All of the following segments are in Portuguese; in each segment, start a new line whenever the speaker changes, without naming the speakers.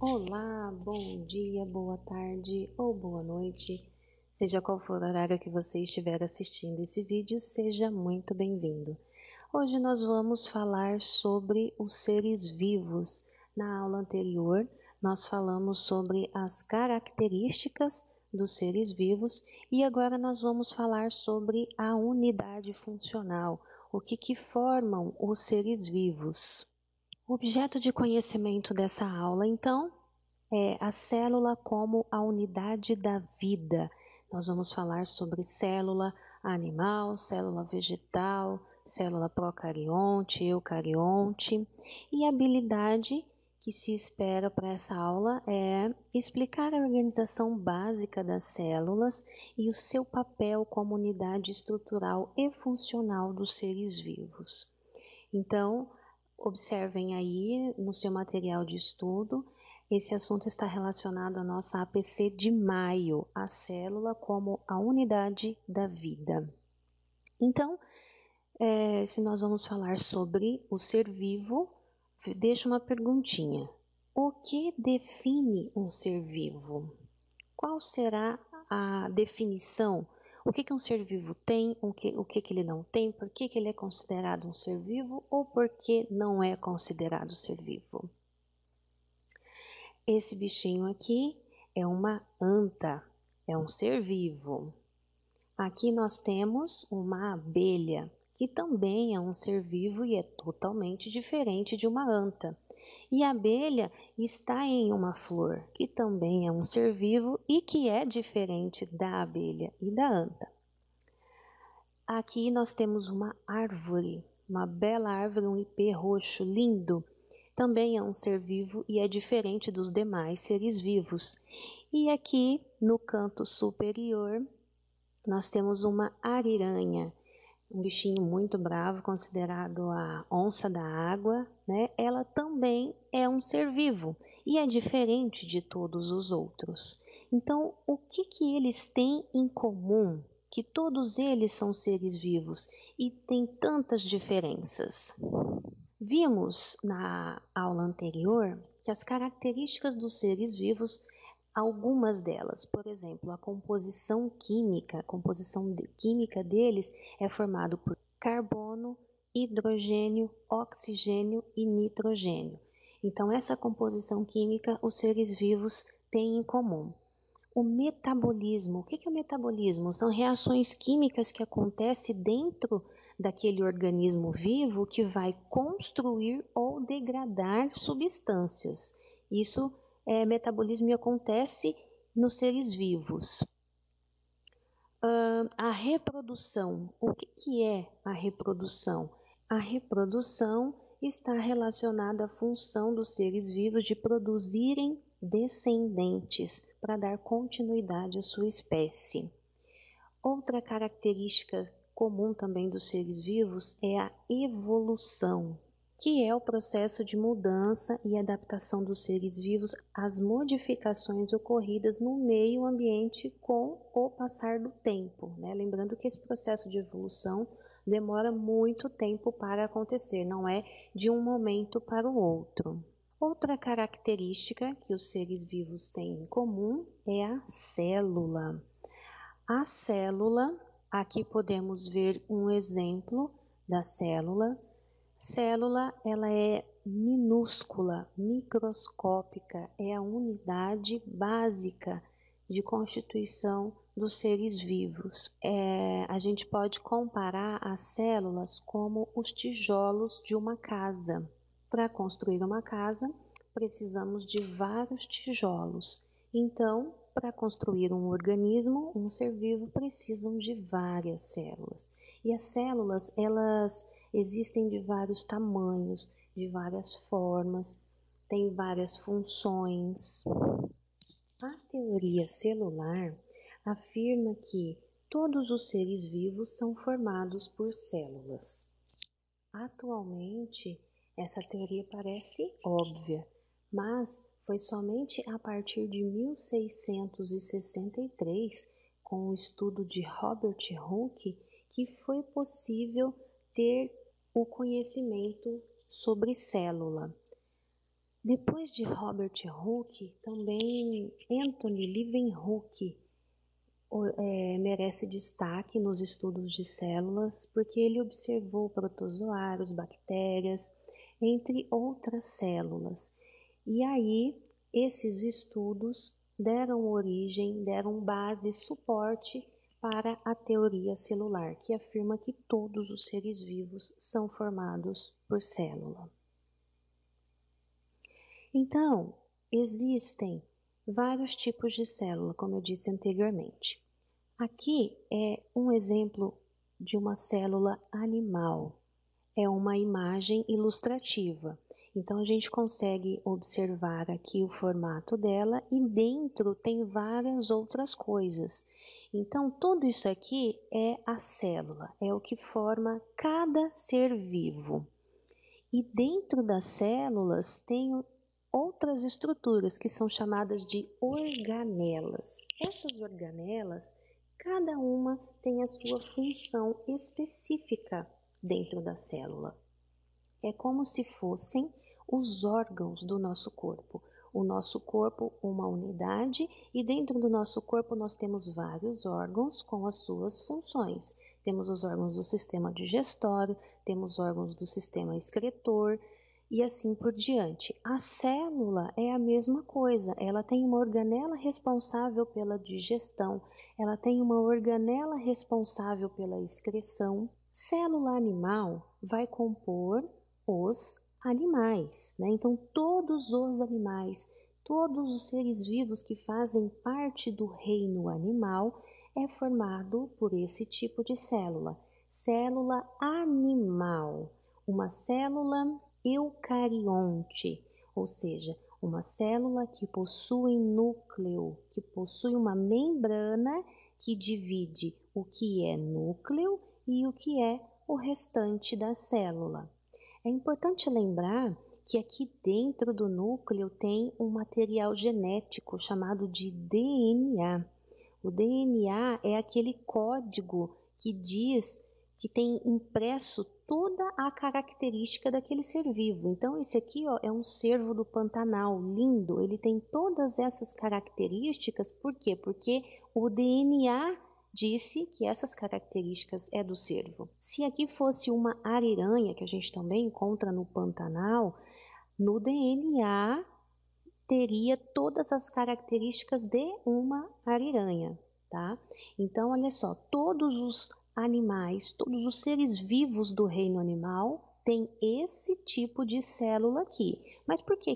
Olá, bom dia, boa tarde ou boa noite. Seja qual for o horário que você estiver assistindo esse vídeo, seja muito bem-vindo. Hoje nós vamos falar sobre os seres vivos. Na aula anterior, nós falamos sobre as características dos seres vivos e agora nós vamos falar sobre a unidade funcional, o que formam os seres vivos. O objeto de conhecimento dessa aula, então, é a célula como a unidade da vida. Nós vamos falar sobre célula animal, célula vegetal, célula procarionte, eucarionte. E a habilidade que se espera para essa aula é explicar a organização básica das células e o seu papel como unidade estrutural e funcional dos seres vivos. Então, observem aí no seu material de estudo, esse assunto está relacionado à nossa APC de maio, a célula como a unidade da vida. Então, se nós vamos falar sobre o ser vivo, deixa uma perguntinha. O que define um ser vivo? Qual será a definição? O que um ser vivo tem, o que ele não tem, por que ele é considerado um ser vivo ou por que não é considerado ser vivo? Esse bichinho aqui é uma anta, é um ser vivo. Aqui nós temos uma abelha, que também é um ser vivo e é totalmente diferente de uma anta. E a abelha está em uma flor, que também é um ser vivo e que é diferente da abelha e da anta. Aqui nós temos uma árvore, uma bela árvore, um ipê roxo lindo. Também é um ser vivo e é diferente dos demais seres vivos. E aqui no canto superior nós temos uma ariranha, um bichinho muito bravo, considerado a onça da água, né? Ela também é um ser vivo e é diferente de todos os outros. Então, o que eles têm em comum? Que todos eles são seres vivos e têm tantas diferenças. Vimos na aula anterior que as características dos seres vivos, algumas delas, por exemplo, a composição química, química deles é formado por carbono, hidrogênio, oxigênio e nitrogênio. Então, essa composição química os seres vivos têm em comum. O metabolismo, o que é o metabolismo? São reações químicas que acontecem dentro daquele organismo vivo que vai construir ou degradar substâncias. Isso é metabolismo e acontece nos seres vivos. A reprodução, o que é a reprodução? A reprodução está relacionada à função dos seres vivos de produzirem descendentes para dar continuidade à sua espécie. Outra característica comum também dos seres vivos é a evolução, que é o processo de mudança e adaptação dos seres vivos às modificações ocorridas no meio ambiente com o passar do tempo, né? Lembrando que esse processo de evolução demora muito tempo para acontecer, não é de um momento para o outro. Outra característica que os seres vivos têm em comum é a célula. A célula, aqui podemos ver um exemplo da célula. Célula, ela é minúscula, microscópica, é a unidade básica de constituição dos seres vivos. A gente pode comparar as células como os tijolos de uma casa. Para construir uma casa, precisamos de vários tijolos. Então, para construir um organismo, um ser vivo, precisam de várias células. E as células, elas existem de vários tamanhos, de várias formas, têm várias funções. A teoria celular afirma que todos os seres vivos são formados por células. Atualmente, essa teoria parece óbvia, mas foi somente a partir de 1663, com o estudo de Robert Hooke, que foi possível ter o conhecimento sobre célula. Depois de Robert Hooke, também Anthony Leeuwenhoek merece destaque nos estudos de células, porque ele observou protozoários, bactérias, entre outras células. E aí, esses estudos deram origem, deram base, suporte para a teoria celular, que afirma que todos os seres vivos são formados por célula. Então, existem vários tipos de célula, como eu disse anteriormente. Aqui é um exemplo de uma célula animal. É uma imagem ilustrativa. Então, a gente consegue observar aqui o formato dela e dentro tem várias outras coisas. Então, tudo isso aqui é a célula, é o que forma cada ser vivo. E dentro das células tem outras estruturas que são chamadas de organelas. Essas organelas, cada uma tem a sua função específica dentro da célula. É como se fossem os órgãos do nosso corpo. O nosso corpo, uma unidade, e dentro do nosso corpo nós temos vários órgãos com as suas funções. Temos os órgãos do sistema digestório, temos órgãos do sistema excretor e assim por diante. A célula é a mesma coisa, ela tem uma organela responsável pela digestão, ela tem uma organela responsável pela excreção. Célula animal vai compor os animais, né? Então, todos os animais, todos os seres vivos que fazem parte do reino animal é formado por esse tipo de célula. Célula animal, uma célula eucarionte, ou seja, uma célula que possui núcleo, que possui uma membrana que divide o que é núcleo e o que é o restante da célula. É importante lembrar que aqui dentro do núcleo tem um material genético chamado de DNA. O DNA é aquele código que diz que tem impresso toda a característica daquele ser vivo. Então esse aqui é um cervo do Pantanal, lindo, ele tem todas essas características, por quê? Porque o DNA disse que essas características é do cervo. Se aqui fosse uma ariranha, que a gente também encontra no Pantanal, no DNA teria todas as características de uma ariranha, tá? Então, olha só, todos os animais, todos os seres vivos do reino animal têm esse tipo de célula aqui. Mas por que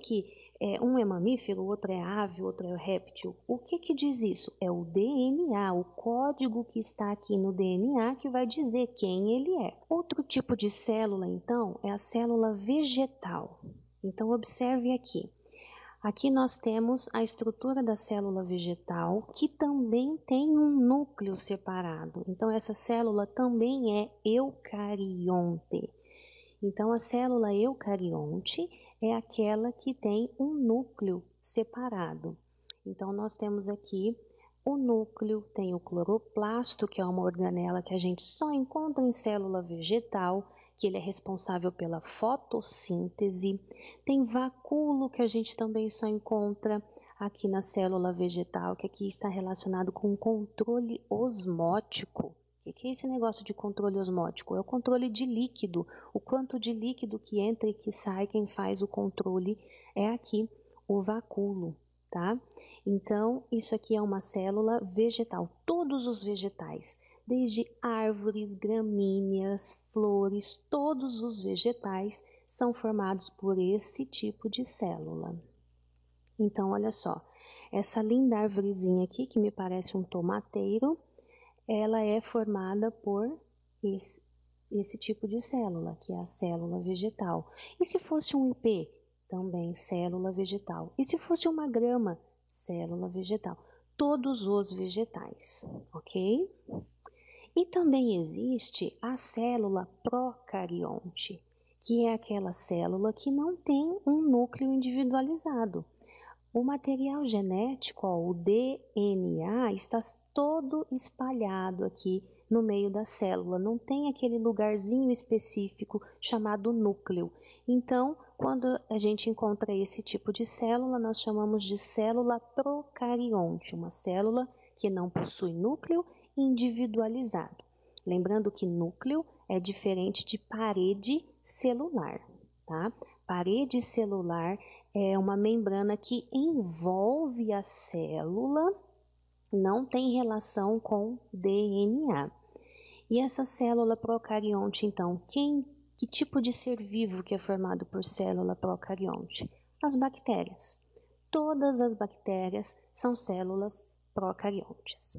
um é mamífero, o outro é ave, o outro é réptil? O que diz isso? É o DNA, o código que está aqui no DNA que vai dizer quem ele é. Outro tipo de célula, então, é a célula vegetal. Então, observe aqui. Aqui nós temos a estrutura da célula vegetal, que também tem um núcleo separado. Então, essa célula também é eucarionte. Então, a célula eucarionte é aquela que tem um núcleo separado. Então, nós temos aqui o núcleo, tem o cloroplasto, que é uma organela que a gente só encontra em célula vegetal, que ele é responsável pela fotossíntese. Tem vacúolo, que a gente também só encontra aqui na célula vegetal, que aqui está relacionado com o controle osmótico. O que é esse negócio de controle osmótico? É o controle de líquido, o quanto de líquido que entra e que sai, quem faz o controle é aqui o vacúolo, tá? Então, isso aqui é uma célula vegetal, todos os vegetais, desde árvores, gramíneas, flores, todos os vegetais são formados por esse tipo de célula. Então, olha só, essa linda árvorezinha aqui, que me parece um tomateiro, ela é formada por esse tipo de célula, que é a célula vegetal. E se fosse um ipê? Também célula vegetal. E se fosse uma grama? Célula vegetal. Todos os vegetais, ok? E também existe a célula procarionte, que é aquela célula que não tem um núcleo individualizado. O material genético, o DNA, está todo espalhado aqui no meio da célula, não tem aquele lugarzinho específico chamado núcleo. Então, quando a gente encontra esse tipo de célula, nós chamamos de célula procarionte, uma célula que não possui núcleo individualizado. Lembrando que núcleo é diferente de parede celular, tá? Parede celular é uma membrana que envolve a célula, não tem relação com DNA. E essa célula procarionte, então, que tipo de ser vivo que é formado por célula procarionte? As bactérias. Todas as bactérias são células procariontes.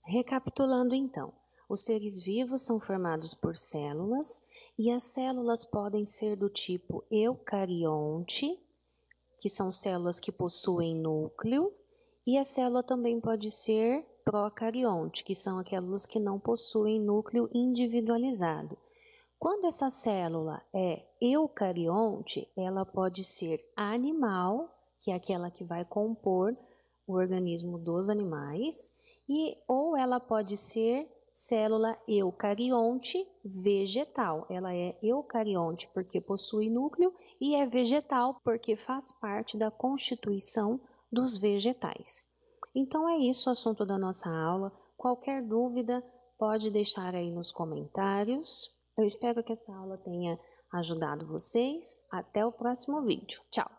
Recapitulando então, os seres vivos são formados por células e as células podem ser do tipo eucarionte, que são células que possuem núcleo, e a célula também pode ser procarionte, que são aquelas que não possuem núcleo individualizado. Quando essa célula é eucarionte, ela pode ser animal, que é aquela que vai compor o organismo dos animais, ou ela pode ser célula eucarionte vegetal. Ela é eucarionte porque possui núcleo e é vegetal porque faz parte da constituição dos vegetais. Então é isso o assunto da nossa aula. Qualquer dúvida pode deixar aí nos comentários. Eu espero que essa aula tenha ajudado vocês. Até o próximo vídeo. Tchau!